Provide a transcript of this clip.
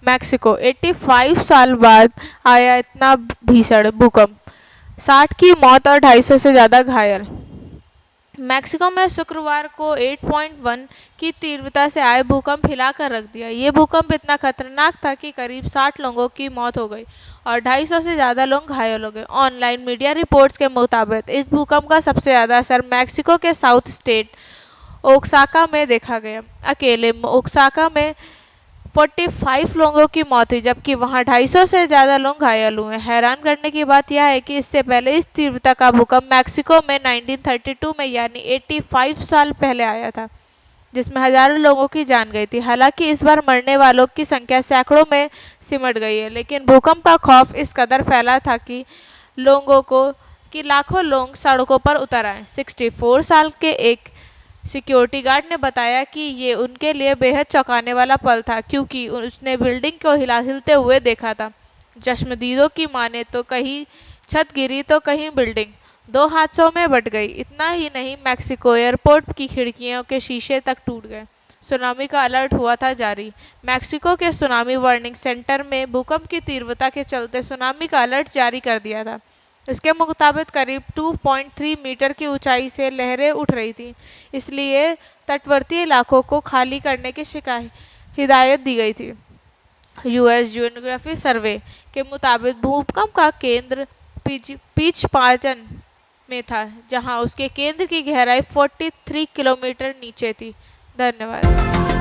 Mexico 85 साल बाद आया इतना भीषण भूकंप, 60 की मौत और 250 से ज्यादा घायल। मैक्सिको में शुक्रवार को 8.1 की तीव्रता से आए भूकंप हिलाकर रख दिया। ये भूकंप इतना खतरनाक था कि करीब 60 लोगों की मौत हो गई और 250 से ज़्यादा लोग घायल हो गए। ऑनलाइन मीडिया रिपोर्ट्स के मुताबिक इस भूकंप का सबसे ज़्यादा असर मैक्सिको के साउथ स्टेट ओक्साका में देखा गया। अकेले ओक्साका में 45 लोगों की मौत हुई, जबकि वहां 250 से ज्यादा लोग घायल हुए। हैरान करने की बात यह है कि इससे पहले इस तीव्रता का भूकंप मैक्सिको में 1932 में यानी 85 साल पहले आया था, जिसमें हजारों लोगों की जान गई थी। हालांकि इस बार मरने वालों की संख्या सैकड़ों में सिमट गई है, लेकिन भूकंप का खौफ इस कदर फैला था कि लाखों लोग सड़कों पर उतर आए। 64 साल के एक सिक्योरिटी गार्ड ने बताया कि ये उनके लिए बेहद चौंकाने वाला पल था, क्योंकि उसने बिल्डिंग को हिलते हुए देखा था। चश्मदीदों की माने तो कहीं छत गिरी तो कहीं बिल्डिंग, दो हादसों में बट गई। इतना ही नहीं, मैक्सिको एयरपोर्ट की खिड़कियों के शीशे तक टूट गए। सुनामी का अलर्ट हुआ था जारी। मैक्सिको के सुनामी वार्निंग सेंटर में भूकंप की तीव्रता के चलते सुनामी का अलर्ट जारी कर दिया था। इसके मुताबिक करीब 2.3 मीटर की ऊंचाई से लहरें उठ रही थी, इसलिए तटवर्ती इलाकों को खाली करने की हिदायत दी गई थी। यूएस जियोग्राफी सर्वे के मुताबिक भूकंप का केंद्र पीच पाजन में था, जहां उसके केंद्र की गहराई 43 किलोमीटर नीचे थी। धन्यवाद।